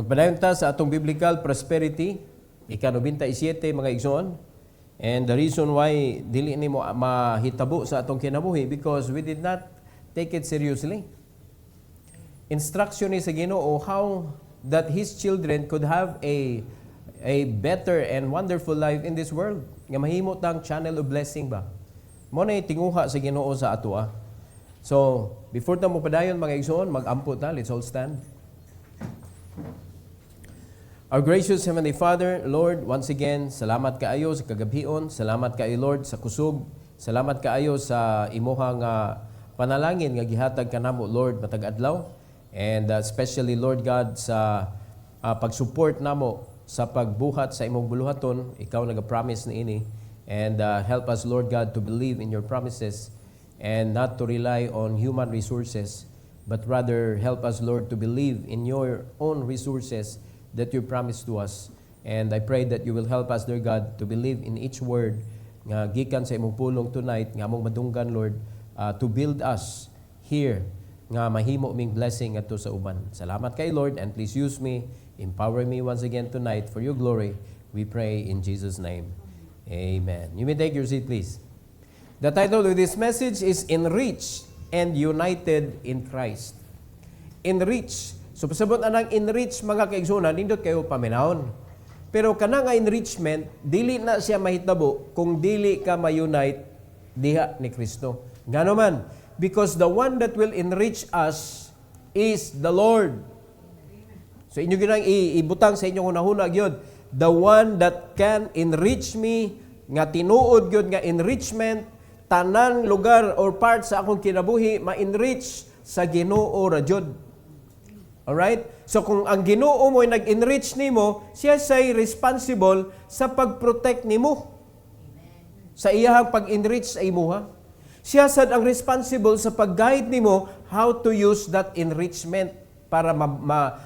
Magpadayon ta sa atong biblical prosperity, ika-97 mga igsoon. And the reason why dili ni mo mahitabo sa atong kinabuhi because we did not take it seriously. Instruction ni sa Ginoo how that His children could have a better and wonderful life in this world. Nga mahimo tang channel of blessing ba? Mo na tinguha sa Ginoo sa atua. So, before ta mo padayon mga igsoon, mag-ampo ta, let's all stand. Our gracious Heavenly Father, Lord, once again, salamat kaayo sa kagabion, salamat kaayo Lord sa kusog, salamat kaayo sa imuhang panalangin nga gihatag kanamo Lord matag adlaw, and especially Lord God sa pag-support namo sa pagbuhat sa imong buluhaton, ikaw naga-promise niini, and help us Lord God to believe in your promises and not to rely on human resources, but rather help us Lord to believe in your own resources that you promised to us. And I pray that you will help us, dear God, to believe in each word nga gikan sa imong pulong tonight, nga among madunggan, Lord, to build us here, nga mahimo ming blessing ato sa uban. Salamat kay Lord, and please use me, empower me once again tonight for your glory. We pray in Jesus' name. Amen. You may take your seat, please. The title of this message is Enriched and United in Christ. Enriched. So, pasabot anang enrich mga kaigsunan, nindot kayo paminahon. Pero kanang enrichment, dili na siya mahitabo kung dili ka ma-unite diha ni Kristo. Ngano man? Because the one that will enrich us is the Lord. So, inyo ginang ibutang sa inyong hunahunag yun. The one that can enrich me, nga tinuod yun, nga enrichment, tanan lugar or part sa akong kinabuhi, ma-enrich sa Ginoo ra jud. Alright? So kung ang Ginoo mo ay nag-enrich nimo, siya say responsible sa pag-protect nimo. Sa iyahang pag-enrich sa imuha. Siya sad ang responsible sa pag-guide nimo how to use that enrichment para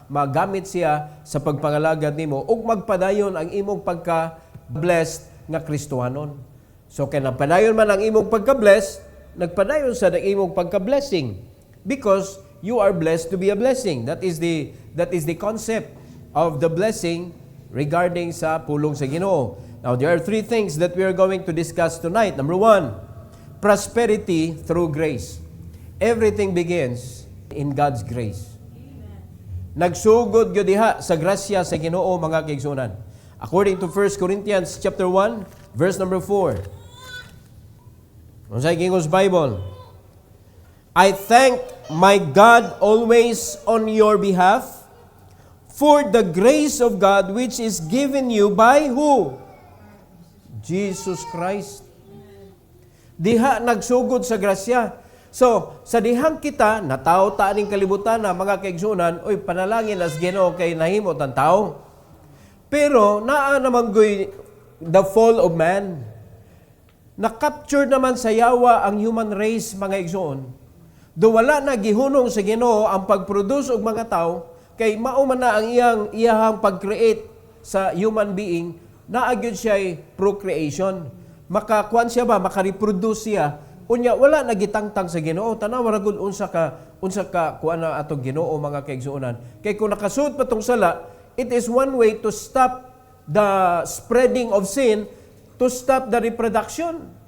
magamit siya sa pagpangalagad nimo ug magpadayon ang imong pagka-blessed nga Kristohanon. So kay nagpadayon man ang imong pagka-blessed, nagpadayon sa imong pagka-blessing because you are blessed to be a blessing. That is the concept of the blessing regarding sa pulong sa Ginoo. Now, there are three things that we are going to discuss tonight. Number one, prosperity through grace. Everything begins in God's grace. Nagsugod gyud diha sa grasya sa Ginoo mga kaigsunan. According to 1 Corinthians chapter 1, verse number 4. Unsay King's Bible? I thank my God always on your behalf for the grace of God which is given you by who? Jesus Christ. Diha nagsugod sa grasya. So, sa dihang kita, nataw ta aning kalibutan na mga kaigsunan, oy panalangin as Ginoo kay nahimo tan tao. Pero naa naman goy the fall of man. Na-capture naman sa yawa ang human race mga igsoon. Do wala na gihunong sa Ginoo ang pag-produce og mga tao kay mao man na ang iyahang pag-create sa human being, naagyon siya procreation. Makakuan siya ba, maka-reproduce siya. Unya wala na gitangtang sa Ginoo. Tanaw ra gud unsa ka kuan na atong Ginoo mga kaigsuonan. Kay kung nakasuot pa tong sala, it is one way to stop the spreading of sin, to stop the reproduction.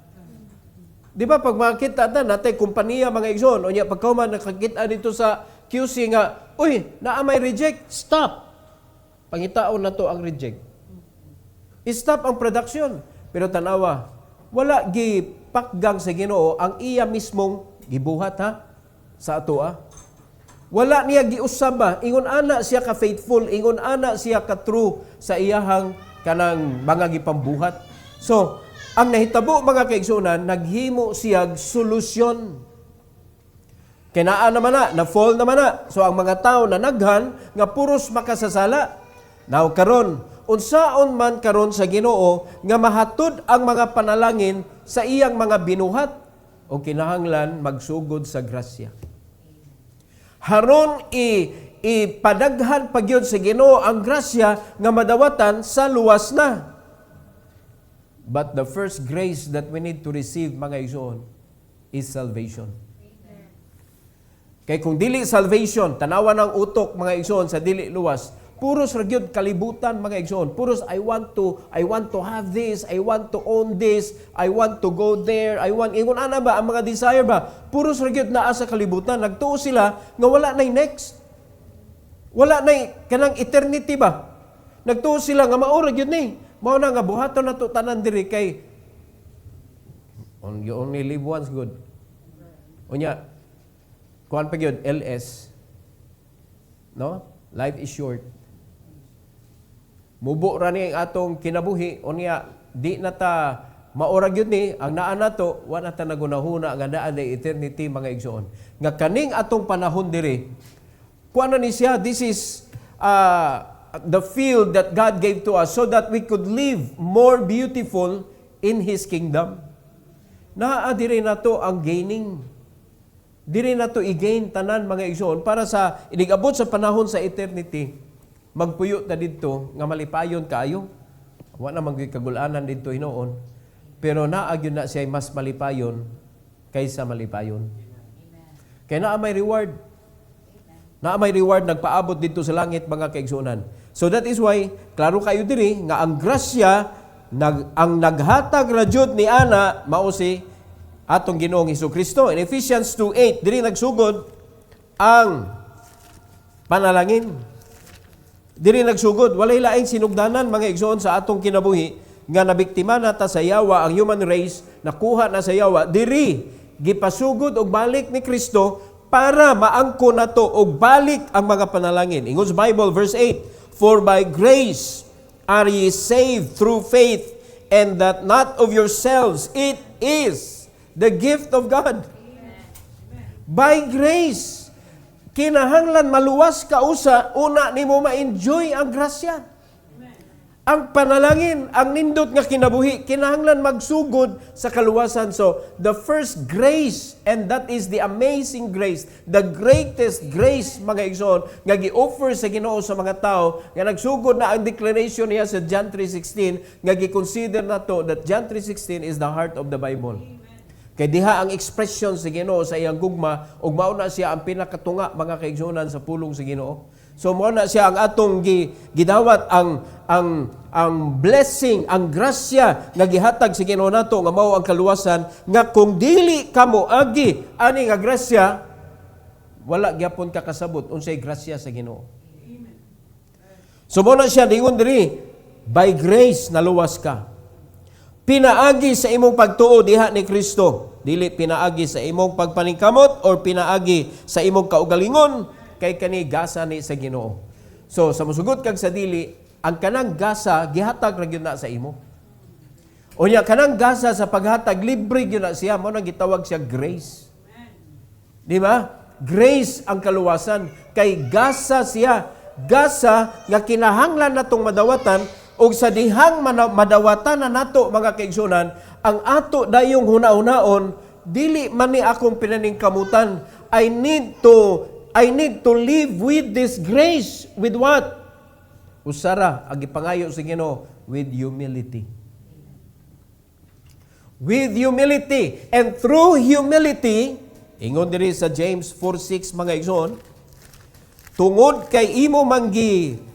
Di ba, pag makakita natin, kumpanya mga igsoon, o niya, pagka man nakakita dito sa QC nga, uy, naamay reject, stop. Pangitaon na to ang reject. I-stop ang production. Pero tanawa, wala gipakgang sa Ginoo ang iya mismong gibuhat ha, sa ato Wala niya giusab ba, ingon ana siya ka faithful, ingon ana siya ka true sa iyahang kanang mga gipambuhat. So, ang nahitabo mga kaigsunan, naghimo siyag solusyon. Kinaan naman na fall naman na. So ang mga tao na naghan, nga puros makasasala. Now karon, unsaon man karon sa Ginoo, nga mahatod ang mga panalangin sa iyang mga binuhat, o kinahanglan magsugod sa grasya. Haron ipadaghan pagyud sa Ginoo ang grasya nga madawatan sa luwas na. But the first grace that we need to receive, mga igsoon, is salvation. Kay kung dili salvation, tanawan ang utok, mga igsoon, sa dili luwas, Puros ra gyud kalibutan mga igsoon. Puros I want to have this, I want to own this, I want to go there, ingon ana ba ang mga desire ba? Puros ra gyud naa sa kalibutan. Nagtuo sila nga wala nay next. Wala nay kanang eternity ba? Nagtuo sila nga mao ra gyud ni. Mao na nga buhaton nato tanan diri kay you only live once good. Unya kuan pa gyud LS. No? Life is short. Mubo ra ni ang atong kinabuhi unya di na ta maorag yun ni ang naa nato wa na ta nagunahuna nga naa na eternity mga igsoon. Nga kaning atong panahon diri kuan ni siya, this is the field that God gave to us so that we could live more beautiful in His kingdom. Naa diri nato ang gaining. Diri nato i-gain tanan mga igsoon para sa inigabot sa panahon sa eternity. Magpuyo ta didto nga malipayon kaayo. Wa na magkagulanan didto hinoon. Pero naa gyud na siya mas malipayon kaysa malipayon. Kaya naa may reward. Naa may reward nagpaabot didto sa langit mga kaigsuonan. So that is why klaro kayo diri nga ang grasya ang naghatag ra jud ni ana mao si atong Ginoong Hesukristo. In Ephesians 2:8 diri nagsugod ang panalangin. Diri nagsugod, walay laing sinugdanan mga igsoon sa atong kinabuhi nga nabiktima nata sa yawa ang human race, nakuha na sa yawa, diri gipasugod og balik ni Kristo para maangko nato og balik ang mga panalangin. Ingon sa Bible verse 8, "For by grace are ye saved through faith, and that not of yourselves, it is the gift of God." By grace kinahanglan maluwas ka usa, una nimo ma-enjoy ang grasya. Ang panalangin, ang nindot nga kinabuhi, kinahanglan magsugod sa kaluwasan. So, the first grace, and that is the amazing grace, the greatest grace, mga igsoon, nga gi-offer sa Ginoo sa mga tao, nga nagsugod na ang declaration niya sa John 3:16, nga gi-consider na to that John 3:16 is the heart of the Bible. Kay diha ang expression sa Ginoo sa iyang gugma ug mao na siya ang pinakatunga mga kaigsuonan sa pulong sa Ginoo. So mao na siya ang atong gidawat ang blessing, ang grasya nga gihatag sa Ginoo nato nga mao ang kaluwasan nga kung dili kamo agi ani nga grasya wala gyapon ka kasabot unsay grasya sa Ginoo. So mao na siya dingon diri, by grace naluwas ka. Pinaagi sa imong pagtuo diha ni Kristo. Dili pinaagi sa imong pagpaningkamot or pinaagi sa imong kaugalingon kay kani gasa ni sa Ginoo. So sa musugot kag sa dili, ang kanang gasa gihatag ra gyud na sa imo. Unya kanang gasa sa paghatag libre gyud na siya, mao nang gitawag siya grace. Di ba? Grace ang kaluwasan kay gasa siya. Gasa nga kinahanglan natong madawatan. Og sa dihang madawatan na nato mga kaigsunan, ang ato dayong huna-hunaon, dili man ni akong pinaningkamutan. I need to live with this grace. With what? Usara, ang ipangayo sa Ginoo, with humility. With humility. And through humility, ingon diri sa James 4:6 mga igsoon, tungod kay imo manggi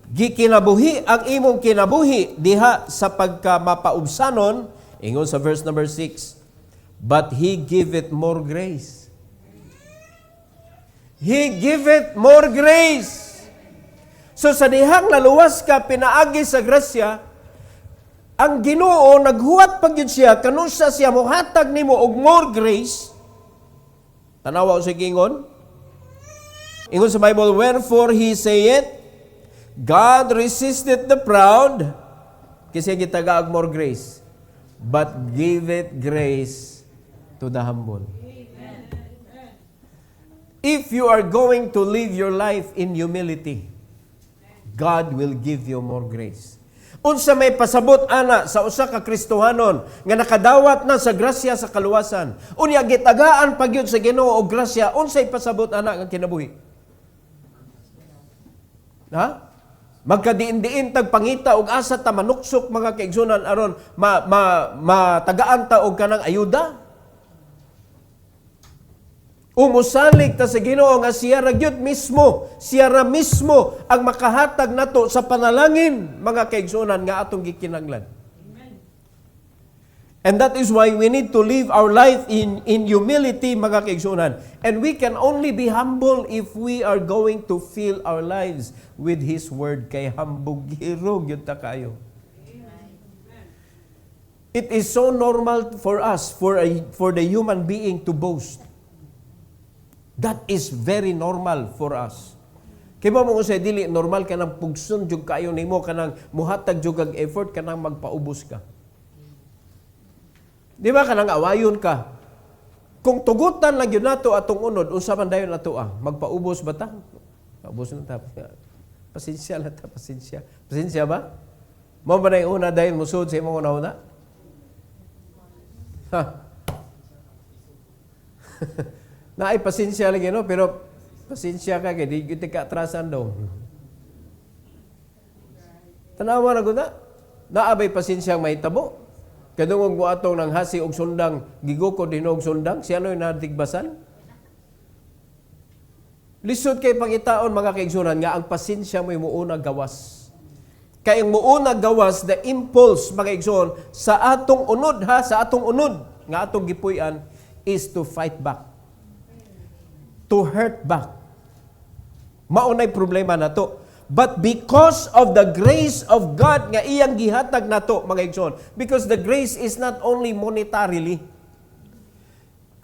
gikinabuhi ang imong kinabuhi diha sa pagkamapaubsanon, ingon sa verse number 6, but He giveth more grace. He giveth more grace. So sa dihang laluwas ka, pinaagi sa grasya, ang Ginoo naghuwat pagyud siya, kanusa siya mohatag nimo og more grace. Tanawa sa gingon. Ingon sa Bible, wherefore He saith, God resisteth the proud, kasi gitagaag more grace, but giveth grace to the humble. If you are going to live your life in humility, God will give you more grace. Unsa may pasabot ana sa usa ka Kristohanon nga nakadawat na sa grasya sa kaluwasan, unya gitagaan pagyud sa Ginoo og grasya, unsay pasabot ana nga kinabuhi? Ha? Magkadiin-diin tag pangita og asa ta manuksok mga kaigsunan aron matagaan ta og kanang ayuda. Umusalig ta sa Ginoo nga siya ra gyud mismo, siya ra mismo ang makahatag nato sa panalangin, mga kaigsunan nga atong gikinahanglan. And that is why we need to live our life in humility, mga kaigsunan. And we can only be humble if we are going to fill our lives with His Word. Kay hambog giro gyud ta kayo. It is so normal for us, for the human being to boast. That is very normal for us. Kaya mo say dili normal ka nang pugson jud kayo nimo kanang muhatag jud kag effort kanang magpaubos ka. Di ba kanang awayon ka? Kung tugutan lang yun nato atong unod, unsa man dayon nato magpaubos ba ta? Paubos na ta. Pasensya na ta, pasensya. Pasensya ba? Mo ba na yung una dayon musud sa imong una-una? Ha? Na ay pasensya lagi no, pero pasensya ka kay di gyud ka atrasan daw. Tanawa na gud na. Naabay pasensya ang mahitabo. Kadungog mo atong nang hasi og sundang gigukod din og sundang, siya noy natigbasan. Lisod kay pangitaon mga kaigsunan nga ang pasensya mo muuna gawas. Kay ang muuna gawas the impulse mga kaigsunan sa atong unod sa atong unod nga atong gipuy-an is to fight back. To hurt back. Maunay problema na to. But because of the grace of God nga iyang gihatag nato mga igsoon, because the grace is not only monetarily.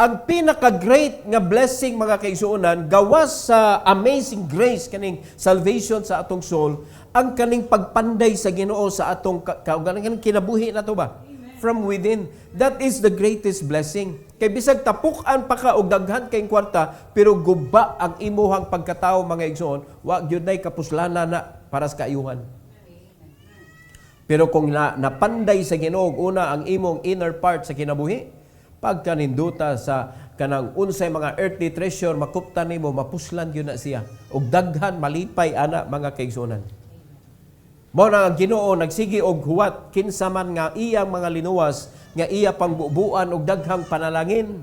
Ang pinaka-great nga blessing mga kaigsuonan gawas sa amazing grace kaning salvation sa atong soul, ang kaning pagpanday sa Ginoo sa atong kaning kinabuhi nato ba? From within. That is the greatest blessing. Kay bisag tapukan pa ka og daghan kay kwarta, pero guba ang imuhang pagkatao mga igsoon, wa gyud nay kapuslanan na para sa kaayuhan. Pero kung napanday sa Ginoo una ang imong inner part sa kinabuhi, pagkaninduta sa kanang unsay mga earthly treasure makuptan nimo, mapuslan gyud na siya og daghan malipay ana mga kaigsuonan. Mao na ang Ginoo nagsigi og huwat kinsa man nga iyang mga linuwas nga iya pangbubuan og daghang panalangin,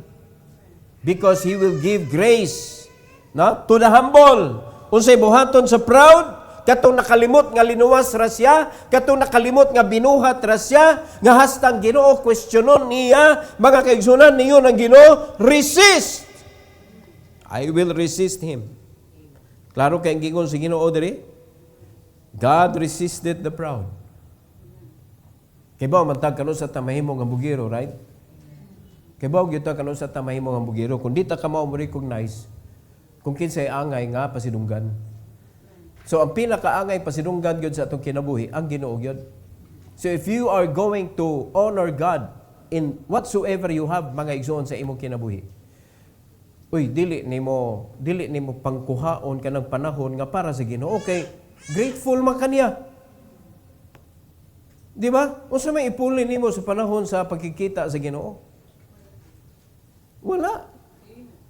because He will give grace to the humble. Unsay buhaton sa proud, katong nakalimot nga linuwas ra siya, katong nakalimot nga binuhat ra siya, nga hastang Ginoo questionon niya, mga kaigsunan niyo ng Ginoo, resist. I will resist him. Klaro kay ang gingon si Ginoo diri, God resisted the proud. Kaya ba, mantag kanon sa tamahimo nga bugiro, right? Kaya ba, gyud ta kanon sa tamahimo nga bugiro, kung di ta ka ma-recognize, kung kinsay angay nga pasidunggan. So, ang pinakaangay pasidunggan gyud sa atong kinabuhi, ang Ginoo gyud. So, if you are going to honor God in whatsoever you have, mga igsoon sa imong kinabuhi, dili nimo pangkuhaon ka ng panahon nga para sa Ginoo. Okay, grateful man kaniya. Di ba? Unsa may ipuli nimo sa panahon sa pagkikita sa Ginoo? Wala.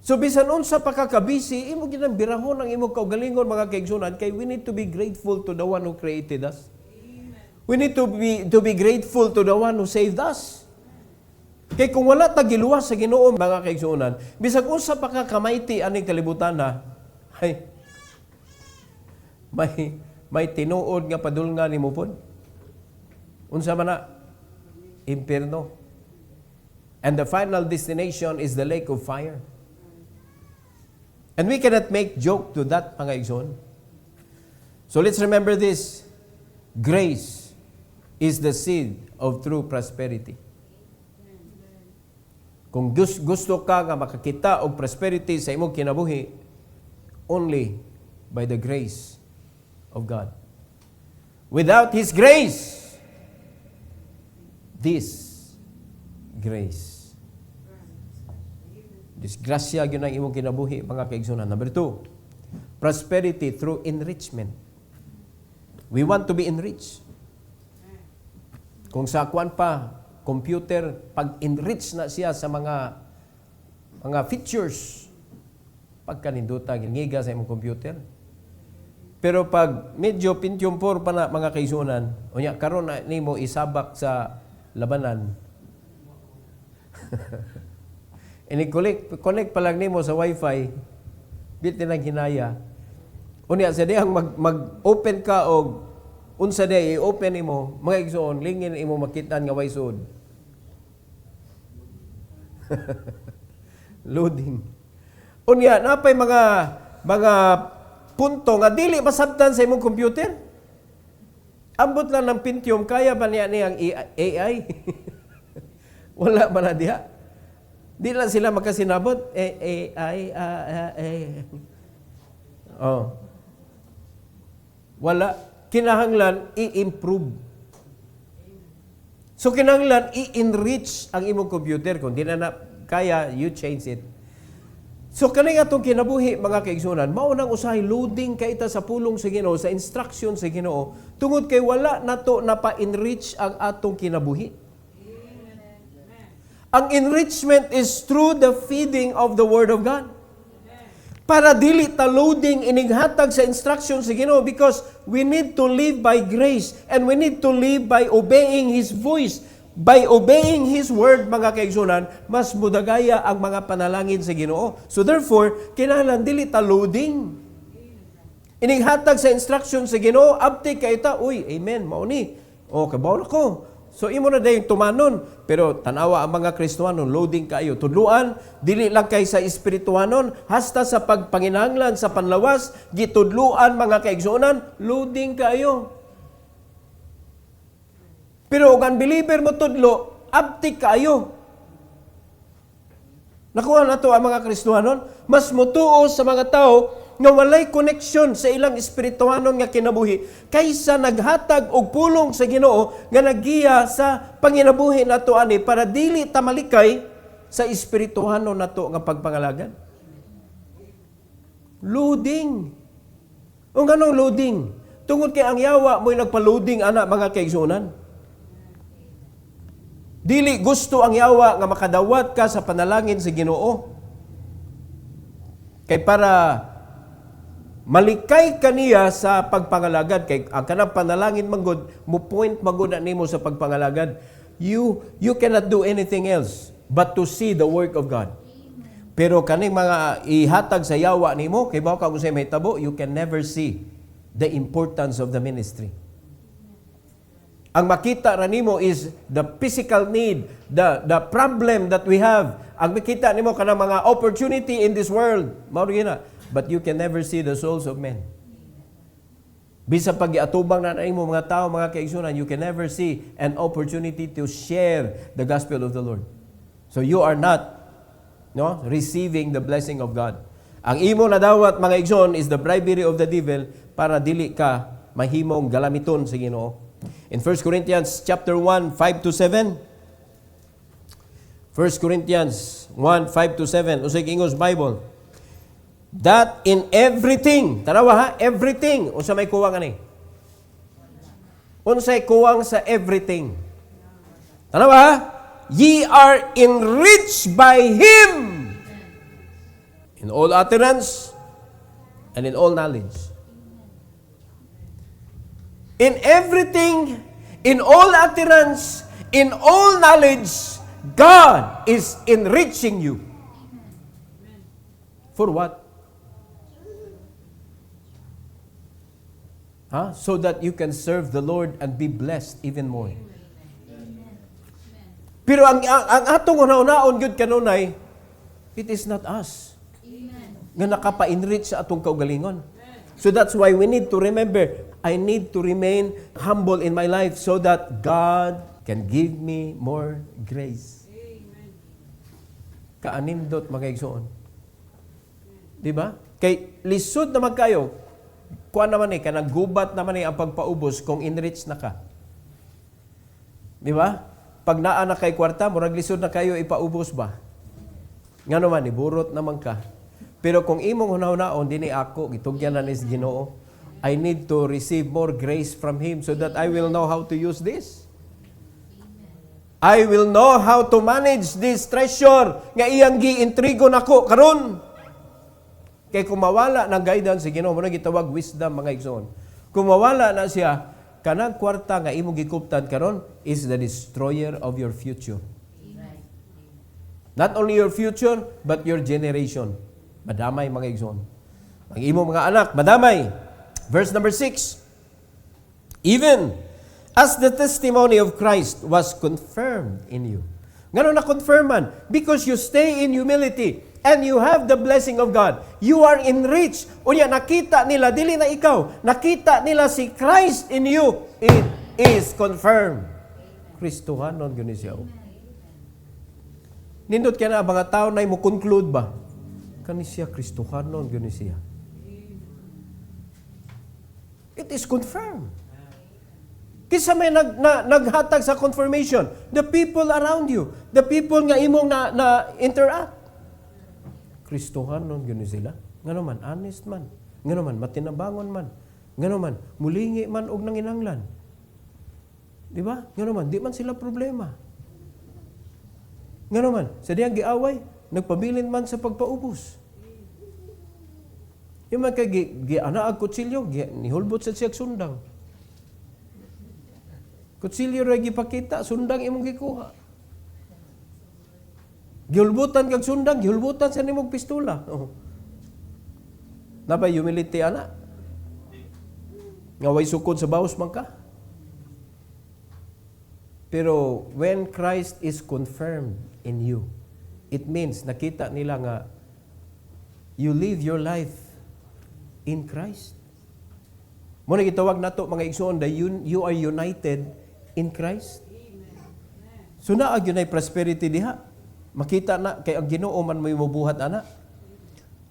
So bisan unsa pa ka kabisi, imo ginang birahon ang imong kaugalingon mga kaigsunan, kay we need to be grateful to the one who created us. We need to be grateful to the one who saved us. Kay kung wala ta giluwas sa Ginoo mga kaigsunan, bisag unsa pa ka kamayti aning kalibutan na, may tinuod nga padulngan nimo pod. Unsa man na? Impierno. And the final destination is the lake of fire. And we cannot make joke to that, mga igsoon. So let's remember this. Grace is the seed of true prosperity. Kung gusto ka nga makakita og prosperity sa imong kinabuhi, only by the grace of God. Without His grace, disgrasya gyud ang imong kinabuhi mga kaigsunan. Number 2, prosperity through enrichment. We want to be enriched. Kung sa kwan pa computer, pag-enrich na siya sa mga features, pagkaninduta gingiga sa imong computer. Pero pag medyo Pentium 4 pa na mga kaigsunan, unya karon na nimo isabak sa labanan. Connect pa lang nimo sa wifi, bitin ang hinaya. Unya sa dihang mag-open ka og unsa day i-open nimo, mga igsoon, lingin imo makitaan nga way sud. Loading. Unya napay mga punto nga dili masabtan sa imong computer. Ambot lang ng Pentium, kaya ba niya niyang AI? Wala ba na diha? Di lang sila makasinabot. AI. Oh. Wala. Kinahanglan i-improve. So kinahanglan i-enrich ang imong computer. Kung di na kaya, you change it. So kani nga itong kinabuhi, mga kaigsunan, maunang usahay loading kaita sa pulong sa Ginoo, sa instruction sa Ginoo, tungod kay wala nato na pa-enrich ang atong kinabuhi. Ang enrichment is through the feeding of the Word of God. Para dili ta loading inighatag sa instruction sa Ginoo, because we need to live by grace and we need to live by obeying His voice. By obeying His word, mga kaigsunan, mas mudagaya ang mga panalangin sa Ginoo. So therefore, kinahanglan dili ta loading. Inighatag sa instruction sa Ginoo, abti kay ta, uy, amen, mao ni. O kabaw na ko. So imo na dayong tumanon, pero tanawa ang mga Kristiyanon, loading kayo. Tudluan, dili lang kay sa espirituanon, hasta sa pagpanginahanglan sa panlawas, gitudluan mga kaigsunan, loading kayo. Pero kung unbeliever mo tudlo, abtik kayo. Nakuha na to ang mga Kristiyanon, mas mutuo sa mga tao nga walay koneksyon sa ilang espirituanon nga kinabuhi kaysa naghatag og pulong sa Ginoo nga naggiya sa panginabuhi nato ani para dili ta malikay sa espirituanon nato nga pagpangalagan. Loading. O ganong loading? Tungod kay ang yawa mo'y nagpa-loading ana mga kaigsunan. Dili gusto ang yawa nga makadawat ka sa panalangin sa Ginoo. Kay para malikay kaniya sa pagpangalagad, kay ang kanang panalangin manggod mo point magud nimo sa pagpangalagad. You cannot do anything else but to see the work of God. Pero kaning mga ihatag sa yawa nimo, kay bawo ka kung say may tabo, you can never see the importance of the ministry. Ang makita ra nimo is the physical need, the problem that we have. Ang makita nimo kanang mga opportunity in this world. Mao gina. But you can never see the souls of men. Bisa pag-iatubang na imo mga tao, mga kaigsunan, you can never see an opportunity to share the gospel of the Lord. So you are not receiving the blessing of God. Ang imo na dawat, mga igsoon, is the bribery of the devil para dili ka mahimong galamiton sa Ginoo. In 1 Corinthians chapter 1, 5 to 7, 1 Corinthians 1, 5 to 7, usay English Bible, that in everything, tanawa ha, everything, unsa may kuwang ani? Unsay kuwang sa everything? Tanawa ha, ye are enriched by Him in all utterance and in all knowledge. In everything, in all utterance, in all knowledge, God is enriching you. For what? So that you can serve the Lord and be blessed even more. Pero ang atong una-unaon gyud kanunay, it is not us nga nakapa-enrich sa atong kaugalingon. So that's why we need to remember, I need to remain humble in my life so that God can give me more grace. Kaanindot mga igsoon. Di ba? Kay lisod naman kayo, kuan naman kanang gubat naman ang pagpaubos kung enrich na ka. Di ba? Pag naa na kay kwarta, murag lisod na kayo ipaubos ba? Nga naman, burot naman ka. Pero kung imong hunaw-naon, dini ako, gitugyan na nis Ginoo, I need to receive more grace from Him so that I will know how to use this. I will know how to manage this treasure nga iyang gi-intrigo nako karon. Kay kung mawala ng guidance si Ginoo, muna gitawag wisdom mga igsoon. Kung mawala na siya, kanang kwarta nga imong gikuptan karon is the destroyer of your future. Not only your future, but your generation. Madamay mga igsoon. Ang imong mga anak, madamay. Verse number 6. Even as the testimony of Christ was confirmed in you. Ngano na confirman? Because you stay in humility and you have the blessing of God. You are enriched. Unya nakita nila, dili na ikaw, nakita nila si Christ in you. It is confirmed. Kristohanon gani siya. Nindot kaya na mga tao na mo conclude ba? Kani siya Kristohanon gani siya. It is confirmed. Kisa may naghatag sa confirmation. The people around you. The people nga imong na interact. Kristohanon gani sila. Ngano man, honest man. Ngano man, matinabangon man. Ngano man, mulingi man og nanginanglan. Di ba? Ngano man, di man sila problema. Ngano man, sa diyang giaway, nagpabilin man sa pagpaubos. Yung man kay gianaag kutsilyo, nihulbot sa siyag sundang. Kutsilyo ray gipakita, sundang imong gikuha. Gihulbutan kag sundang, gihulbutan sa nimong pistola. Oh. Napay humility ana. Nga way sukod sa bawas man ka. Pero when Christ is confirmed in you, it means nakita nila nga you live your life in Christ. Muna gitawag nato mga igsoon that you are united in Christ. So naag yun ay prosperity diha. Makita na kay ang Ginoo man may mabuhat ana.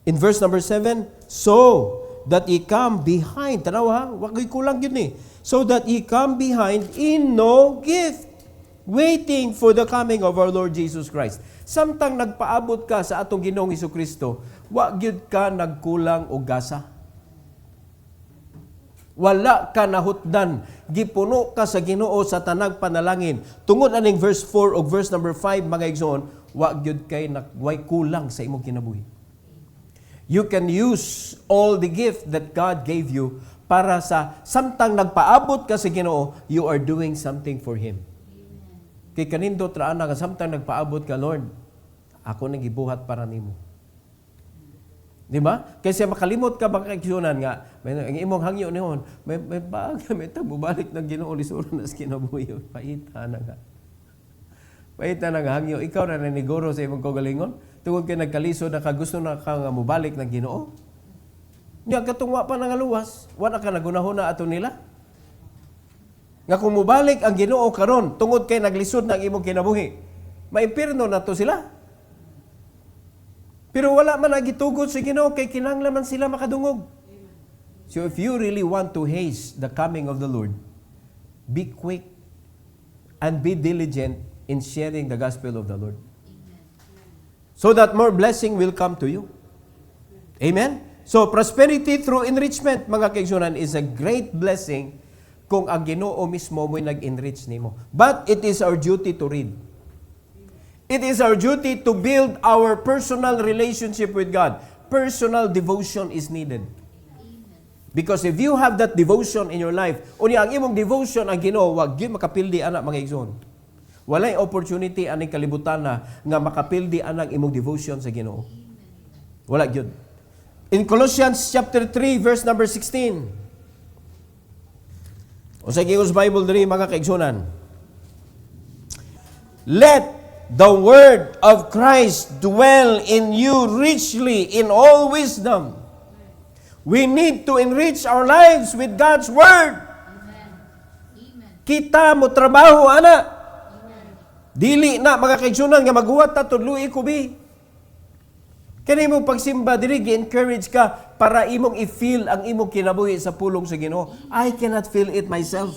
In verse number 7, so that ye come behind. Tanaw ha, wag kulang yun eh. So that ye come behind in no gift, waiting for the coming of our Lord Jesus Christ. Samtang nagpaabot ka sa atong Ginoong Hesukristo, wag gyud ka nagkulang og gasa. Wala ka nahutdan. Gipuno ka sa Ginoo sa tanang panalangin. Tungod aning verse 4 o verse number 5, mga igsoon, wag gyud kay way kulang sa imong kinabuhi. You can use all the gift that God gave you para sa samtang nagpaabot ka sa Ginoo, you are doing something for Him. Kay kanindot ra ana nga samtang nagpaabot ka, Lord, ako nang gibuhat para nimo. Di ba? Kasi makalimot ka baka igsunan nga, ang imong hangyo nihon, may baga, may bubalik ng Ginoo lisuro na sa kinabuhi. Paita na nga. Paita na nga hangyo. Ikaw na naniguro sa imong kagalingon. Tungod kay nagkalisod na gusto na ka nga mubalik ng Ginoo. Nga katungwa pa nga luwas, wala ka nagunahon na ato nila. Nga kung mubalik ang Ginoo karon tungod kay naglisod na ang imong kinabuhi, maimpirno na to sila. Pero wala man nagitugod sa Ginoo kay kinahanglan man sila makadungog. So if you really want to haste the coming of the Lord, be quick and be diligent in sharing the gospel of the Lord. So that more blessing will come to you. Amen? So prosperity through enrichment, mga kaigsunan, is a great blessing kung ang Ginoo mismo mo'y nag-enrich nimo. But it is our duty to read. It is our duty to build our personal relationship with God. Personal devotion is needed. Because if you have that devotion in your life, unya ang imong devotion ang Ginoo, wag gyud makapildi ana mga igsoon. Walay opportunity aning kalibutan na nga makapildi anang imong devotion sa Ginoo. Wala gyud. In Colossians chapter 3 verse number 16. O sa King's Bible diri mga kaigsunan. Let the word of Christ dwell in you richly in all wisdom. We need to enrich our lives with God's word. Amen. Kita mo trabaho ana. Dili na mga kaigsunan nga maghuwat ta tudloy kubi. Kani mo pagsimba diri gi-encourage ka para imong i-feel ang imong kinabuhi sa pulong sa Ginoo. I cannot feel it myself.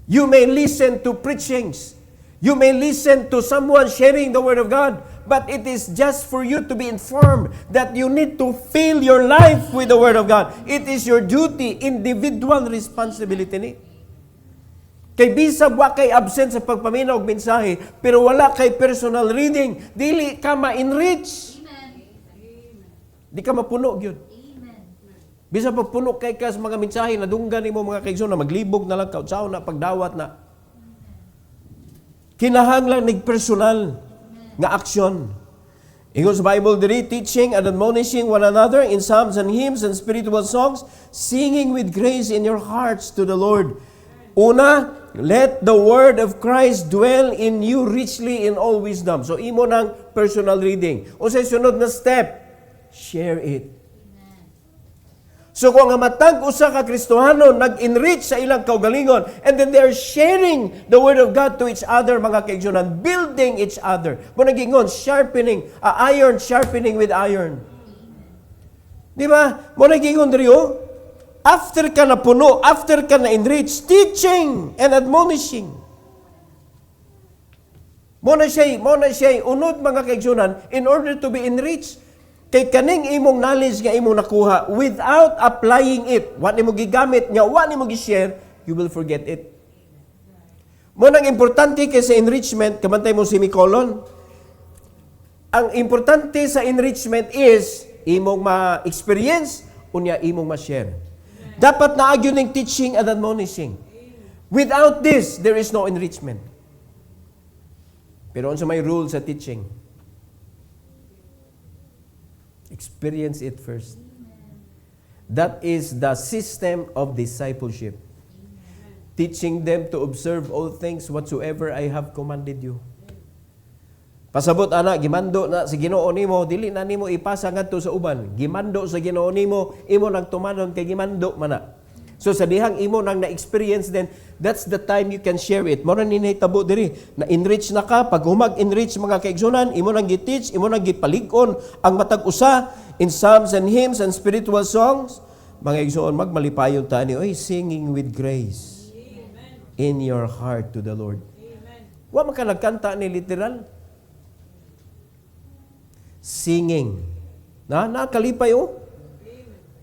You may listen to preachings. You may listen to someone sharing the word of God, but it is just for you to be informed that you need to fill your life with the word of God. It is your duty, individual responsibility ni. Kay bisag wa kay absent sa pagpaminaw og mensahe, pero wala kay personal reading, dili ka ma-enrich. Di ka mapuno gyud. Bisa pa puno kay ka sa mga mensahe na dunggan nimo mga kaigsoon na maglibog na lang kautsaw na pagdawat na. Kinahanglan nig personal. nga aksyon. Ingon sa Bible diri, teaching and admonishing one another in psalms and hymns and spiritual songs, singing with grace in your hearts to the Lord. Una, let the word of Christ dwell in you richly in all wisdom. So imo ng personal reading. O sa sunod na step, share it. So kung ang matag usa ka Kristohano nag-enrich sa ilang kaugalingon, and then they're sharing the Word of God to each other, mga kaigsunan, building each other. Mo nagingon, sharpening, iron sharpening with iron. Di ba? Mo nagingon diriyo, after ka na puno, after ka na enrich, teaching and admonishing. Mo na siya, unod mga kaigsunan, in order to be enriched, kay kaning imong knowledge nga imong nakuha, without applying it, what nimo gigamit nga, what nimo gi-share, you will forget it. Mo nang importante kay sa enrichment, kabantay mo semicolon. Ang importante sa enrichment is imong ma-experience unya imong ma-share. Dapat naagyo ning teaching and admonishing. Without this, there is no enrichment. Pero unsa may rule sa teaching? Experience it first. That is the system of discipleship. Teaching them to observe all things whatsoever I have commanded you. Pasabot ana, gimando na si Ginoo nimo, dili na nimo ipasa ngadto sa uban. Gimando sa Ginoo nimo, imo nang tumanon kay gimando man na. So sa dihang imo nang na-experience then, that's the time you can share it. Mao ni nahitabo diri, na-enrich na ka, pag humag-enrich mga kaigsunan, imo nang gi-teach, imo nang gipalig-on ang matag usa in psalms and hymns and spiritual songs. Mga igsoon, magmalipayon ta ni, oy, singing with grace in your heart to the Lord. Wa man ka nagkanta ni literal. Singing. Nakalipay oh.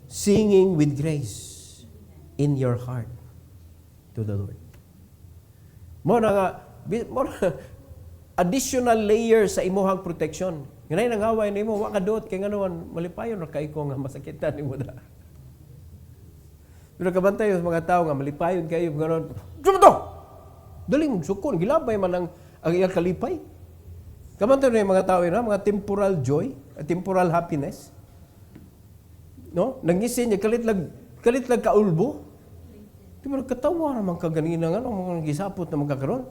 Singing with grace in your heart to the Lord. Mo na additional layer sa imuhang protection. Ganay nangaway nimo wa ka duot kay nganoon malipayon ra kay ko nga masakitan nimo da. Pero kabantay sa mga tao nga malipayon kayo nganoon. Sumo to. Dali mo sukon gilabay man ang iyang kalipay. Kabantay na yung mga tao na mga temporal joy, temporal happiness. No? Nangisin niya kalit lag kaulbo. Di ba nagkatawa naman kaganina nga, mga gisapot na magkakaroon.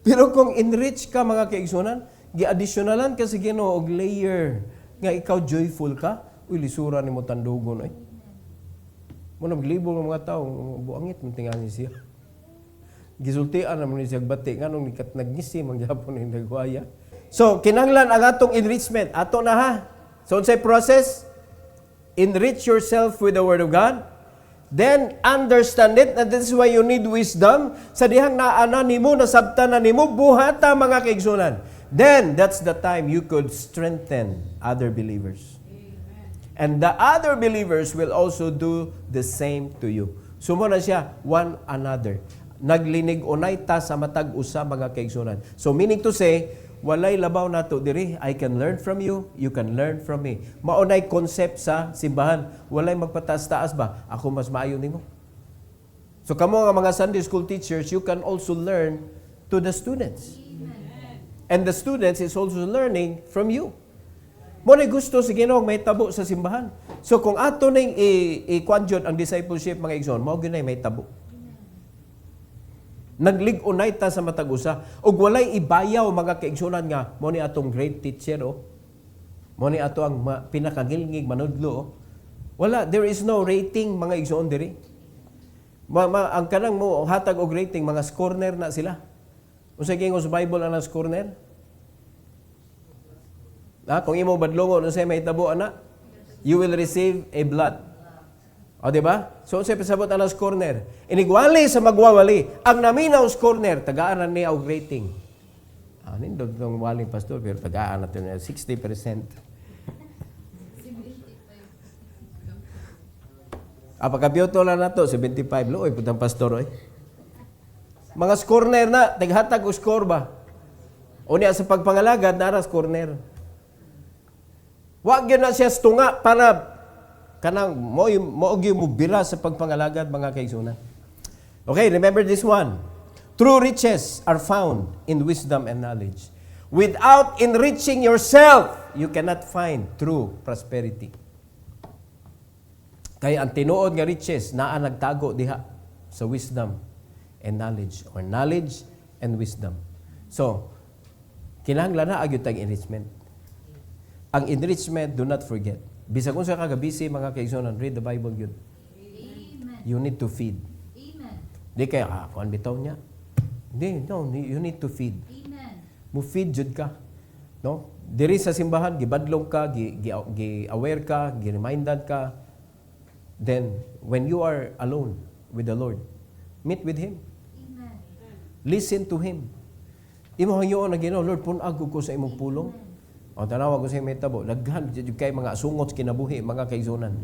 Pero kung enrich ka mga kaigsunan, gi-additionalan ka sa Ginoo og layer nga ikaw joyful ka, uy lisura ni mo tandugon ay. Mo naglibo ng mga tao, buangit man tingani siya. Gisultian naman ni siya bati nganong nagngisi man gyapon ni nagwaya. So kinahanglan ang atong enrichment, ato na ha. So unsay process? Enrich yourself with the Word of God. Then, understand it. And this is why you need wisdom. Sa dihang naana nimo, nasabtan na nimo, buhata mga kaigsunan. Then, that's the time you could strengthen other believers. And the other believers will also do the same to you. Sumo na siya, one another. Naglinig unay ta sa matag usa mga kaigsunan. So, meaning to say, walay labaw nato diri, I can learn from you, you can learn from me. Maunay concept sa simbahan, walay magpataas-taas ba? Ako mas maayo nimo. So kamo nga mga Sunday school teachers, you can also learn to the students. And the students is also learning from you. Mo na gusto si Ginoo may tabo sa simbahan. So kung ato ning i-kwanjod ang discipleship mga igsoon, mao gyud may tabo. Naglig-unay ta sa matag usa ug walay ibayaw mga kaigsunan nga mo ni atong great teacher mo ni ato ang pinakagilngig manudlo wala, there is no rating mga igsoon diri. Ang kanang mo hatag og rating mga scorner na sila. Unsa gingon sa Bible ang scorner? Kung imo badlongon unsay may tabo ana, you will receive a blood. O, diba? So, sa pasabot ang corner. Inigwali sa magwawali. Ang naminaw corner, tagaan niya og rating. Nindog itong waling pastor, pero tagaan natin 60%. Pagkabyoto lang na to, 75. Looy, putang pastor, oy. Mga corner na, taghatag o score ba? O niya sa pagpangalagad, naras corner. Wag yun na siya tunga para kanang mo bira sa pagpangalagad mga kaigsunan. Okay, remember this one. True riches are found in wisdom and knowledge. Without enriching yourself, you cannot find true prosperity. Kaya ang tinuod nga riches, naa nagtago diha sa wisdom and knowledge, or knowledge and wisdom. So, kinahanglan na agyud tag enrichment. Ang enrichment, do not forget. Bisag kung sa kagabisi, mga kaigsunan, read the Bible yun. Amen. You need to feed. Amen. Di kaya, kuan bitaw niya. Hindi, no, you need to feed. Amen. Mo feed jud ka. No? Diri sa simbahan, gibadlong ka, gi-aware ka, gi-remindan ka. Then, when you are alone with the Lord, meet with Him. Amen. Listen to Him. Imo hangyoon na Ginoo, Lord, punag ko sa imong pulong. O tanawa ko sa imong tabo, daghan jud kay mga sungot kinabuhi, mga kaigsunan.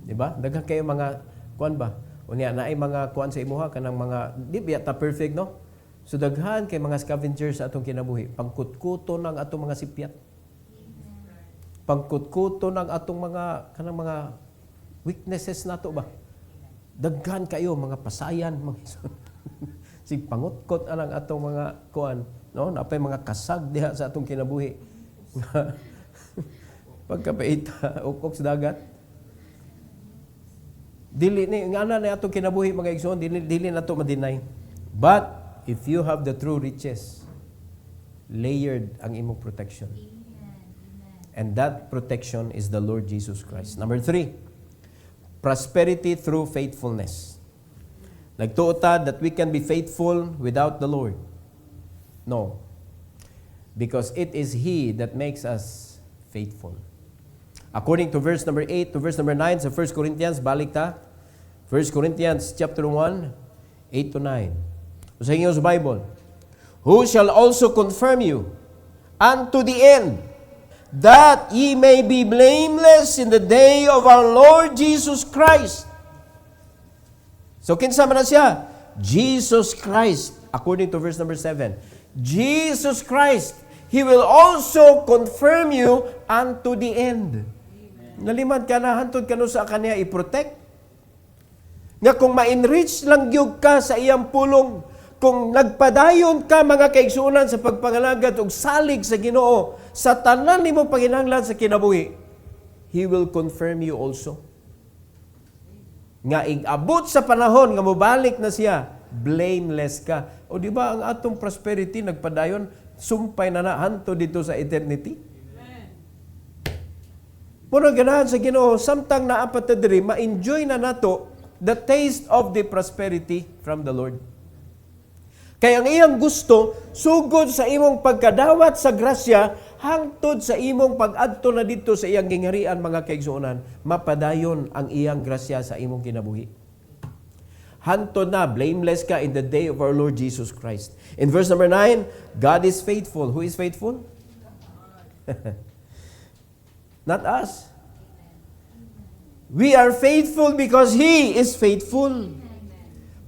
Di ba? Daghan kay mga kuan ba? Unya naay mga kuan sa imuha kanang mga di biya ta perfect, no? So daghan kay mga scavengers sa atong kinabuhi, pangkutkuto ng atong mga sipyat. Pangkutkuto ng atong mga kanang mga weaknesses nato ba? Daghan kayo mga pasayan, mga sig pangutkot anang atong mga kuan, no? Napay mga kasag diha sa atong kinabuhi. Pagkapaita ukok sa dagat. Dili ni ngana na atong kinabuhi mga igsoon, dili nato ma-deny. But if you have the true riches, layered ang imong protection. And that protection is the Lord Jesus Christ. Number 3, prosperity through faithfulness. Nagtuo ta that we can be faithful without the Lord. No. Because it is He that makes us faithful. According to verse number 8 to verse number 9 sa 1 Corinthians, balik ta. 1 Corinthians chapter 1, 8 to 9. Sa inyong Bible, who shall also confirm you unto the end, that ye may be blameless in the day of our Lord Jesus Christ. So, kinsa man na siya? Jesus Christ, according to verse number 7. Jesus Christ, He will also confirm you unto the end. Nalimad ka na, hantod ka no sa kanya i-protect. Nga kung ma-enrich lang gyud ka sa iyang pulong, kung nagpadayon ka mga kaigsunan sa pagpangalagad ug salig sa Ginoo, sa tanan nimo panginahanglan sa kinabuhi, He will confirm you also. Nga ig-abot sa panahon nga mobalik na siya, blameless ka. O di ba ang atong prosperity nagpadayon, sumpay na hanto dito sa eternity? Muna ganahan sa Ginoo, samtang naapat na diri, ma-enjoy na nato the taste of the prosperity from the Lord. Kaya ang iyang gusto, sugod sa imong pagkadawat sa grasya, hangtod sa imong pag-adto na dito sa iyang gingharian, mga kaigsuonan, mapadayon ang iyang grasya sa imong kinabuhi. Hantod na, blameless ka in the day of our Lord Jesus Christ. In verse number 9, God is faithful. Who is faithful? Not us. We are faithful because He is faithful.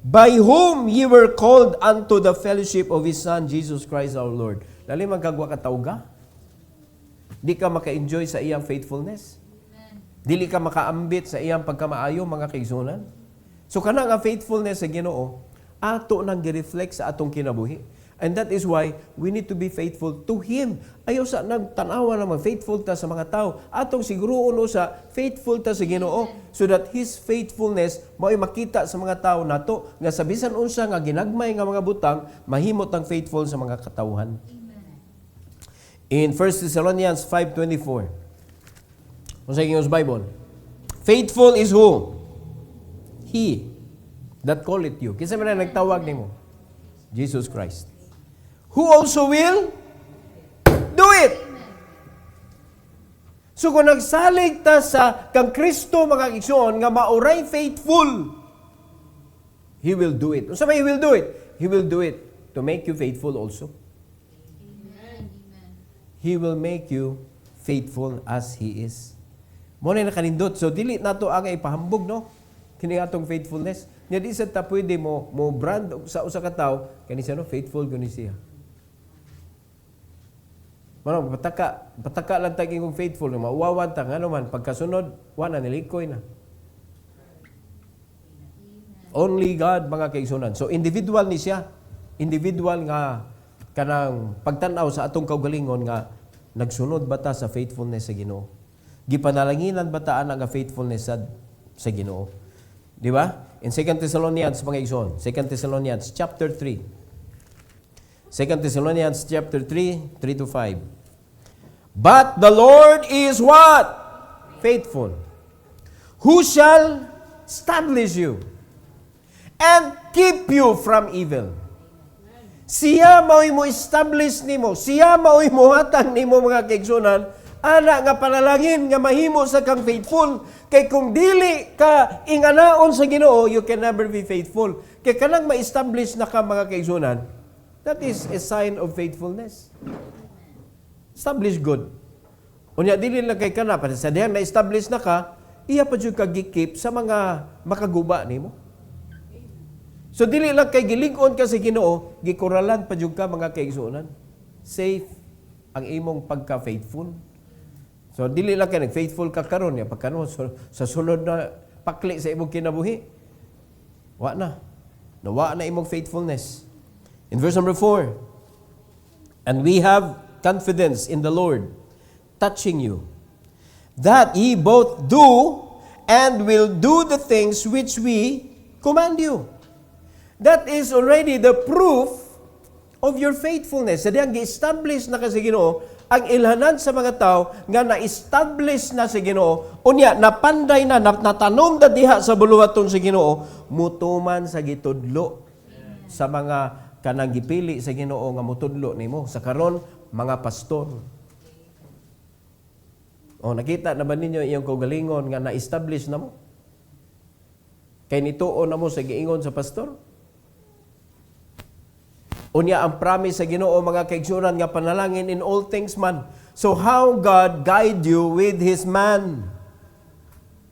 By whom ye were called unto the fellowship of His Son, Jesus Christ our Lord. Lali magkagwa ka tawga? Di ka maka-enjoy sa iyang faithfulness? Dili ka makaambit sa iyang pagkamaayo, mga kaigsunan? So kana nga faithfulness sa Ginoo, ato nang gi-reflect sa atong kinabuhi. And that is why we need to be faithful to Him. Ayaw sa nagtanawa naman, faithful ta sa mga tao. Atong siguruon sa faithful ta sa Ginoo, so that His faithfulness mao'y makita sa mga tao nato, nga sa bisan unsa nga ginagmay nga mga butang, mahimot ang faithful sa mga katawhan. In 1 Thessalonians 5:24, kung sa inyong Bible, faithful is who? He that calleth you. Kinsa man na nagtawag nimo? Jesus Christ. Who also will do it. So kung nagsalig ta sa kang Kristo, mga igsoon, nga mauray faithful, He will do it. Unsa may He will do it? He will do it to make you faithful also. He will make you faithful as He is. Mo na nakanindot. So dili nato ang ipahambog, no? Kini atong faithfulness. Nya di sa ta pwede mo brand sa usa ka tawo kani siya, no, faithful gani siya. Mano pataka lang tag ingong faithful, no, mauwawan ta ngano man pagkasunod wa na nilikoy na. Only God, mga kaigsunan. So individual ni siya. individual nga kanang pagtan-aw sa atong kaugalingon nga nagsunod ba ta sa faithfulness sa Ginoo? Gipanalanginan ba ta ana nga faithfulness sa Ginoo? Di ba? In 2 Thessalonians mga igsoon, 2 Thessalonians chapter 3. 2 Thessalonians chapter 3, 3 to 5. But the Lord is what? Faithful. Who shall establish you and keep you from evil. Siya mao'y mo establish nimo, siya mao'y mo hatag nimo mga kaigsunan, ana nga panalangin nga mahimo sa kang faithful. Kay kung dili ka inganaon sa Ginoo, you can never be faithful. Kay kanang ma-establish na ka mga kaigsunan, that is a sign of faithfulness. Establish good. Unya dili lang kay kana pa sa dihan na-establish na ka, iya pa jud ka gikip sa mga makaguba nimo. So dili lang kay gilig-on ka sa Ginoo, gikuralan pa jud ka mga kaigsunan. Safe ang imong pagka-faithful. So dili lang kay nag-faithful ka karon ya pagkano sa sulod na pakli sa imong kinabuhi. Wa na. Nawa na imong faithfulness. In verse number 4, and we have confidence in the Lord touching you, that ye both do and will do the things which we command you. That is already the proof of your faithfulness. Sa diyang gi-establish na kasi Ginoo, ang ilhanan sa mga tao nga na-establish na si Ginoo, unya, napanday na, natanom na diha sa buluhaton si Ginoo, mutuman sa gitudlo sa mga kanang gipili sa Ginoo nga mutudlo nimo. Sa karon mga pastor. O, nakita na ba ninyo iyong kaugalingon nga na-establish na mo? Kay nituon na mo sa giingon sa pastor? Unya ang promise sa Ginoo mga kaigsunan nga panalangin in all things man. So how God guide you with His man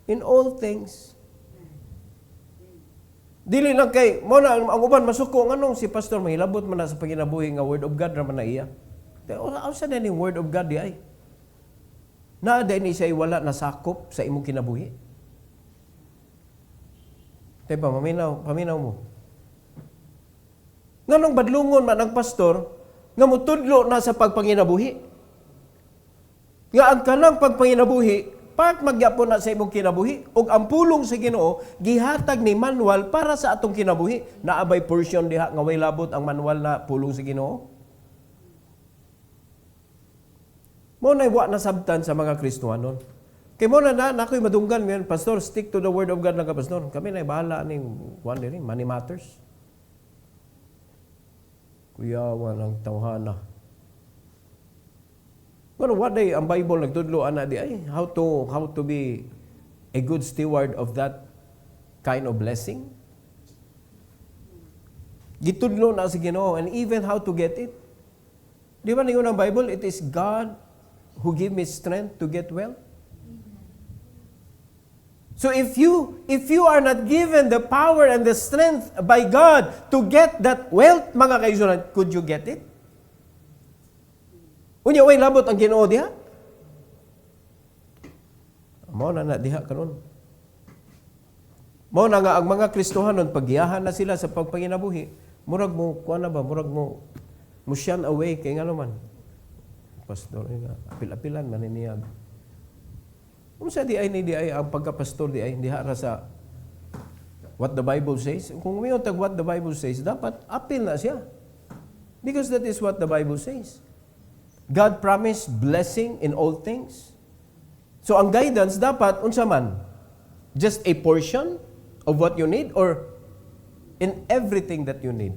in all things. Dili lang kay mo na ang uban masuko nganong si pastor mahilabot man na sa paginabuhi nga word of God ra man na iya. Asa na ni word of God di ay? Na ni siya wala nasakop sa imong kinabuhi. Tay pa paminaw mo. Nganong badlungon man ang pastor nga mutudlo na sa pagpanginabuhi. Nga ang kanang pagpanginabuhi, part magyapon na sa imong kinabuhi, ug ang pulong sa Ginoo gihatag ni manual para sa atong kinabuhi. Naabay portion diha nga way labot ang manual na pulong sa Ginoo. Mo na wa nasabtan sa mga Kristiyanon. Kay mo na nakoy madunggan ngayon, pastor, stick to the word of God lang ka, pastor. Kami na bahala ning money matters. Kuyawan ang tawhana. Pero what day ang Bible nagtudlo ana di ay how to be a good steward of that kind of blessing. Gitudlo na sa Ginoo and even how to get it. Di ba ningon ang Bible, it is God who give me strength to get well. So if you are not given the power and the strength by God to get that wealth, mga kaigsunan, could you get it? Unya way labot ang Ginoo diha? Mao na diha karon. Mao na nga ang mga Kristohanon paggiyahan na sila sa pagpanginabuhi, murag mo kuan na ba, murag mo shun away kay ngano man. Pastor nga apil-apilan man niya. Kung sa di ay ang pagkapastor di ay diha ra sa what the Bible says. Kung may tag what the Bible says, dapat apil na siya. Because that is what the Bible says. God promised blessing in all things. So ang guidance dapat unsa man? Just a portion of what you need or in everything that you need.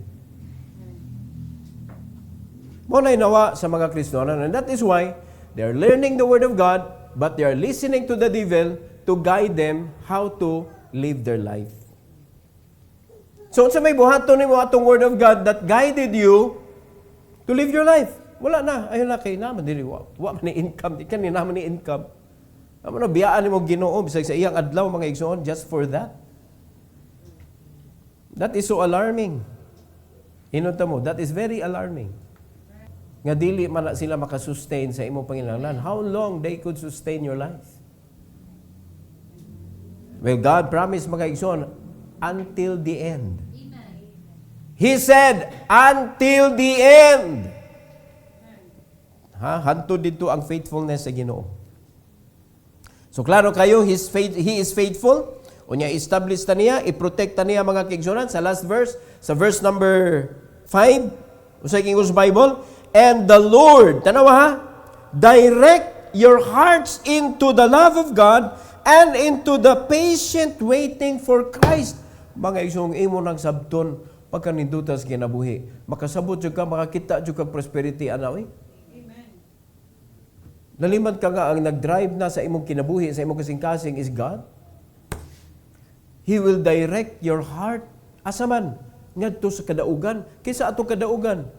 Mo na nawa sa mga Kristiyano, and that is why they are learning the Word of God, but they are listening to the devil to guide them how to live their life. So, sa may buhaton nimo atong Word of God that guided you to live your life. Wala na. Ayun na kay naman. Wa man ni income. Di ka ni naman ni income. Naman na, biyaan ni mo Ginoo bisag sa iyang adlaw, mga igsoon, just for that. That is so alarming. Inunta mo, that is very alarming. Nga dili man na sila makasustain sa imong panginahanglan. How long they could sustain your life? Well, God promised mga igsoon, until the end. Amen. He said, until the end. Hantod dito ang faithfulness sa Ginoo. So klaro kayo, He is faithful. Unya establish ta niya, i-protect ta niya mga kaigsunan sa last verse, sa verse number 5, sa English Bible, and the Lord, tanawa ha, direct your hearts into the love of God and into the patient waiting for Christ. Mga isong imo ng sabton, pagkanindutas kinabuhi. Makasabot jud ka, makakita jud ka prosperity anaw eh. Nalimad ka nga ang nag-drive na sa imong kinabuhi, sa imong kasing-kasing is God. He will direct your heart. Asa man? Ngadto sa kadaugan. Kaysa atong kadaugan?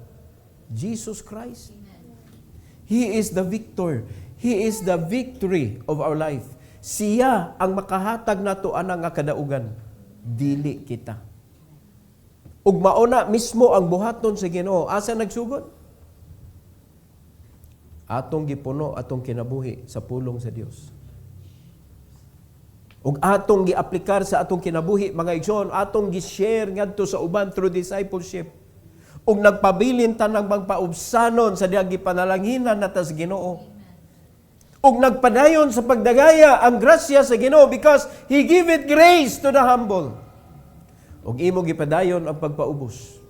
Jesus Christ. He is the victor. He is the victory of our life. Siya ang makahatag nato anang nga kadaugan. Dili kita. Ug mauna mismo ang buhaton sa Ginoo. Asa nagsugod? Atong gipuno, atong kinabuhi sa pulong sa Dios. Ug atong giaplikar sa atong kinabuhi, mga igsoon, atong gi-share ngadto sa uban through discipleship. Ug nagpabilin ta ng magpaubsanon sa diha gipanalanghinan nata sa Ginoo. Ug nagpadayon sa pagdagaya ang grasya sa Ginoo because He giveth grace to the humble. Ug imo gipadayon ang pagpaubos.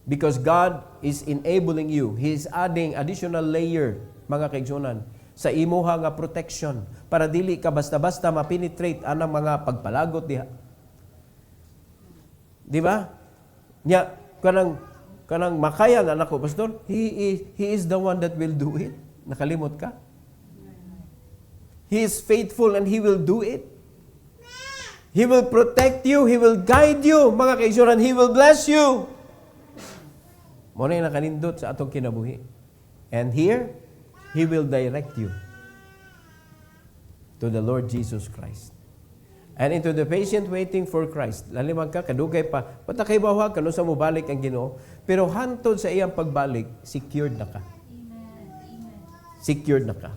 Because God is enabling you. He is adding additional layer, mga kaigsunan, sa imuha nga protection para dili ka basta-basta ma-penetrate anang mga pagpalagot diha. Di ba? Nya kanang makaya nga nako pastor, he is the one that will do it. Nakalimot ka? He is faithful and He will do it. He will protect you, He will guide you, mga kaigsunan, He will bless you. Mo na nakanindot sa atong kinabuhi. And here, He will direct you to the Lord Jesus Christ. And into the patient waiting for Christ. Lalimang ka, kadugay pa. Patakay bawa ka, no sa mubalik ang Ginoo. Pero hantod sa iyang pagbalik, secured na ka. Secured na ka.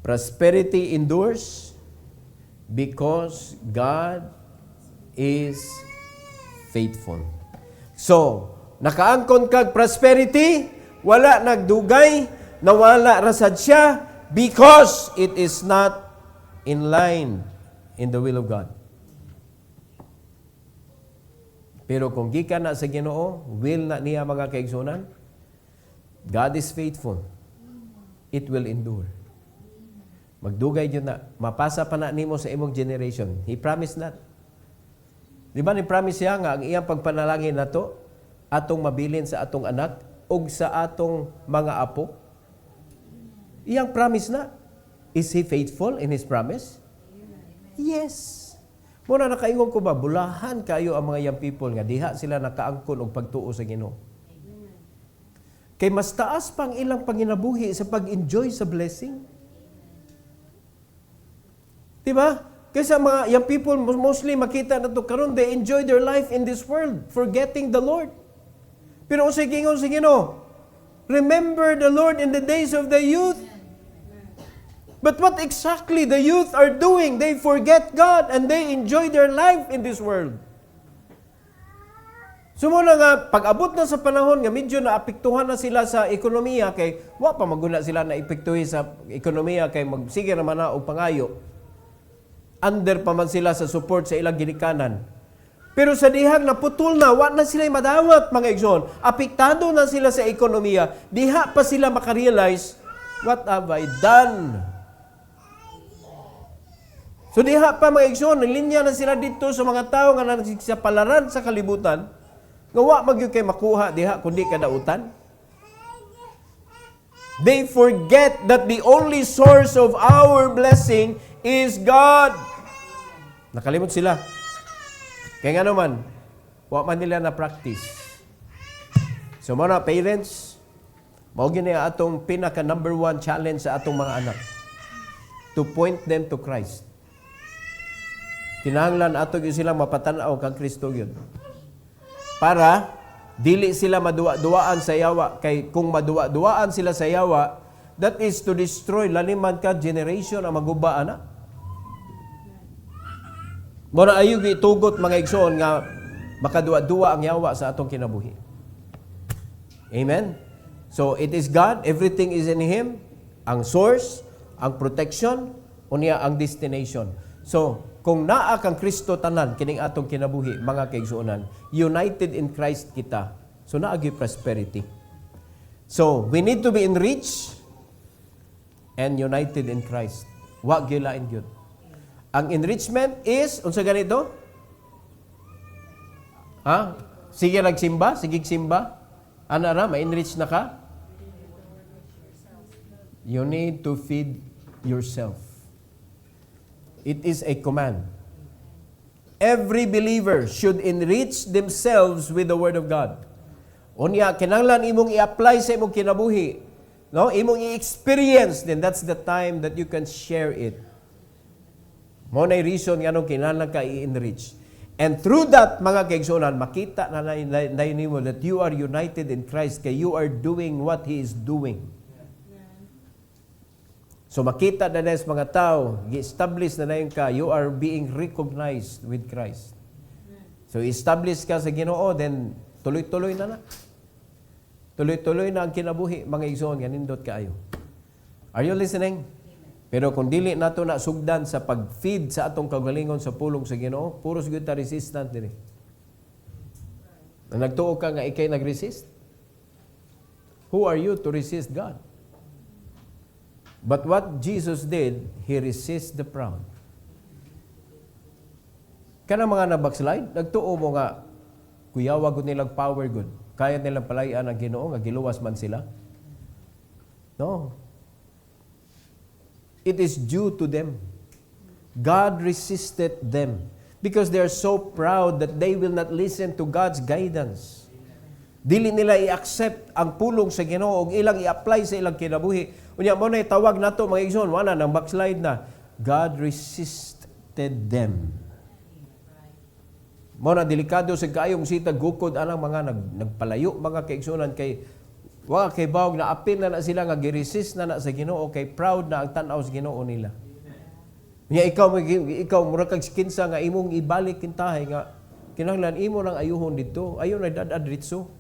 Prosperity endures because God is faithful. So, nakaangkon kag prosperity, wala nagdugay, nawala rasad siya because it is not in line in the will of God. Pero kung gikan na sa Ginoo, will na niya mga kaigsunan, God is faithful. It will endure. Magdugay yun na, mapasa pa na nimo sa imong generation. He promised that. Di ba ni-promise siya nga ang iyang pagpanalangin na to, atong mabilin sa atong anak, ug sa atong mga apo? Iyang promise na. Is He faithful in His promise? Yes. Muna nakaingon ko ba, bulahan kayo ang mga young people nga diha sila nakaangkon og pagtuo sa Ginoo. Kay mas taas pang ilang panginabuhi sa pag-enjoy sa blessing. Diba? Kasi mga young people, mostly makita na ito karon, they enjoy their life in this world, forgetting the Lord. Pero sa Ginoo, remember the Lord in the days of the youth. But what exactly the youth are doing? They forget God and they enjoy their life in this world. Sumuna nga, pag-abot na sa panahon nga medyo naapektuhan na sila sa ekonomiya, kay wa pa maguna sila na epektuhi sa ekonomiya, kay magsige naman na o pangayo. Under pa man sila sa support sa ilang ginikanan. Pero sa dihang naputol na, wa na sila madawat, mga igsoon. Apektado na sila sa ekonomiya. Diha pa sila makarealize, what have I done? So diha pa mga igsoon, linya na sila dito sa mga tao nga nagsapalaran sa kalibutan, nga wa magyud kay makuha diha kundi kadautan. They forget that the only source of our blessing is God. Nakalimot sila. Kaya nga naman, wa man nila na practice. So mga parents, mao gini atong pinaka number 1 challenge sa atong mga anak. To point them to Christ. Kinahanglan ato gyud sila mapatan-aw kang Kristo gyud. Para dili sila maduwa-duwaan sa yawa, kay kung maduwa-duwaan sila sa yawa, that is to destroy laliman ka generation ang maguba ana. Muna ayo gitugot mga igsoon nga Makaduwa-duwa ang yawa sa atong kinabuhi. Amen? So, it is God, everything is in Him, ang source, ang protection, unya ang destination. So, kung naa kang Kristo tanan, kining atong kinabuhi, mga kaigsuonan, united in Christ kita, so naagi prosperity. So, we need to be enriched and united in Christ. Wa gilain gyud. Ang enrichment is, unsa ganito? Ha? Sige nagsimba, sige simba. Ano ra, ma-enrich na ka? You need to feed yourself. It is a command. Every believer should enrich themselves with the Word of God. Unya, kinahanglan imong i-apply sa imong kinabuhi. No? Imong i-experience, then that's the time that you can share it. Mo na reason nga nung kinahanglan ka i-enrich. And through that, mga kaigsuonan, makita na nimo that you are united in Christ, kay you are doing what He is doing. So makita na sa mga tao, i-establish na yung ka, you are being recognized with Christ. So establish ka sa Ginoo, then tuloy-tuloy na. Tuloy-tuloy na ang kinabuhi, mga igsoon, ganindot kaayo. Are you listening? Pero kung dili nato na sugdan sa pag-feed sa atong kagalingon sa pulong sa Ginoo, puros gyud ta resistant diri. Na nagtuo ka nga ikay nag-resist? Who are you to resist God? But what Jesus did, He resists the proud. Kana mga na-backslide, nagtuo mo nga, kuyawa gud nilang power good. Kaya nilang palayan ang Ginoo, nga giluwas man sila. No. It is due to them. God resisted them because they are so proud that they will not listen to God's guidance. Dili nila i-accept ang pulong sa Ginoo ug ilang i-apply sa ilang kinabuhi. Unya mo na tawag nato mga igsoon, wala nang backslide na. God resisted them. Mo na delikado sa kaayong sita gukod anang mga nagpalayo mga kaigsuonan kay wa kay bawog na apil na sila nga gi-resist na sa Ginoo kay proud na ang tan-aw sa Ginoo nila. Unya ikaw mura kag kinsa nga imong ibalik kintahay nga kinahanglan imo nang ayuhon didto, ayo na dadad ritso.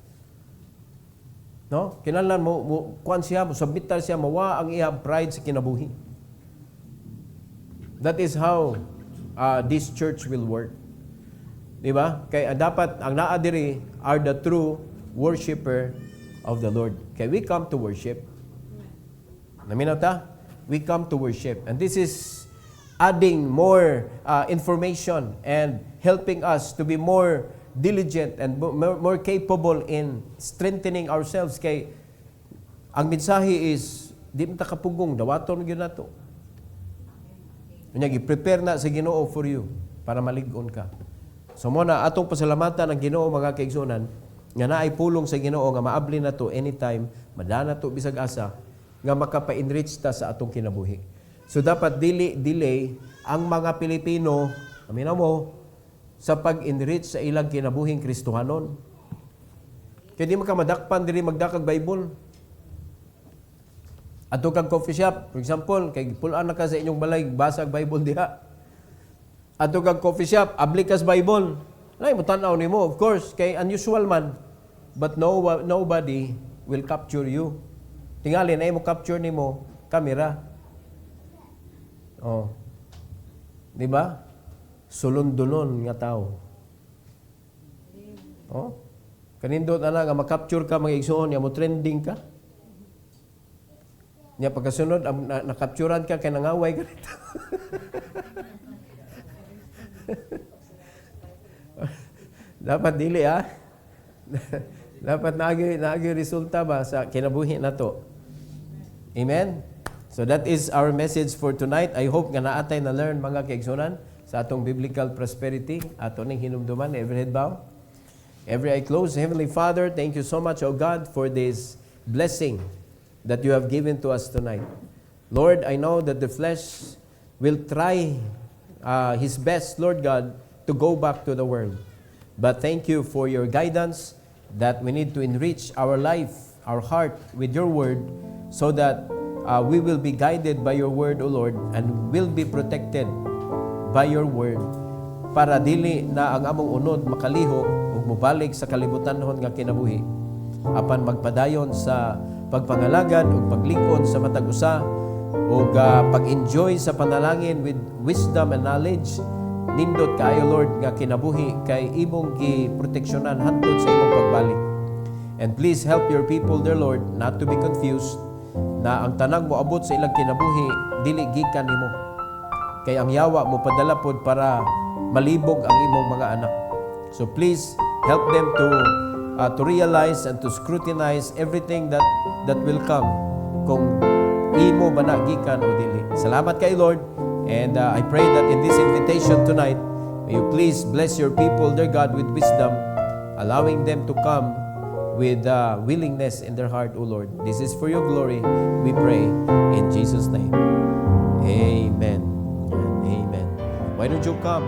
No? Kinahanglan mo kuan siya, mo sabitan siya mawa ang iyang pride sa kinabuhi. That is how this church will work. Di ba? Kaya dapat ang naa diri are the true worshipper of the Lord. Kaya we come to worship. Naminaw ta? We come to worship. And this is adding more information and helping us to be more diligent and more capable in strengthening ourselves. Kay ang mensahe is di man ta kapugong dawaton gyud nato. Unya gi-prepare na sa Ginoo for you para malig-on ka. So mo na atong pasalamatan ang Ginoo mga kaigsunan nga naay pulong sa Ginoo nga maabli na to anytime, madana to bisag asa nga makapa-enrich ta sa atong kinabuhi. So dapat delay ang mga Pilipino, aminaw mo, sa pag-enrich sa ilang kinabuhing Kristohanon. Kaya di makamadakpan diri magdakag Bible. Ato kag coffee shop, for example, kay pulaan na ka sa inyong balay, basag Bible diha. Ato kag coffee shop, ablikas Bible. Nay mo tan-aw nimo, of course, kay unusual man. But nobody will capture you. Tingali na mo capture nimo kamera. Oh. Di ba? Sulon-dulon nga tao. Oh. Kanindot ana nga makapture ka mga igsoon, ya mo trending ka. Nya pagkasunod nakapturan ka kay nangaway ka nito. Dapat dili dapat naagi resulta ba sa kinabuhi nato. Amen. So that is our message for tonight. I hope nga naatay na learn mga kaigsunan sa atong biblical prosperity, ato ning hinumduman, every head bow, every eye closed. Heavenly Father, thank you so much, O God, for this blessing that you have given to us tonight. Lord, I know that the flesh will try his best, Lord God, to go back to the world. But thank you for your guidance that we need to enrich our life, our heart with your word so that we will be guided by your word, O Lord, and will be protected by your word para dili na ang among unod makalihok ug ug mubalik sa kalibutanhon nga kinabuhi apan magpadayon sa pagpangalagan ug paglingkod sa matag usa ug pag-enjoy sa panalangin with wisdom and knowledge. Nindot kaayo Lord nga kinabuhi kay imong giproteksyonan hangtod sa imong pagbalik. And please help your people, dear Lord, not to be confused na ang tanang moabot sa ilang kinabuhi dili gikan nimo. Kay ang yawa mo padala pod para malibog ang imong mga anak. So please help them to realize and to scrutinize everything that will come kung imo ba na gikan o dili. Salamat kay Lord. And I pray that in this invitation tonight, may you please bless your people, dear God, with wisdom, allowing them to come with willingness in their heart, O Lord. This is for your glory, we pray in Jesus' name. Amen and amen. Why don't you come?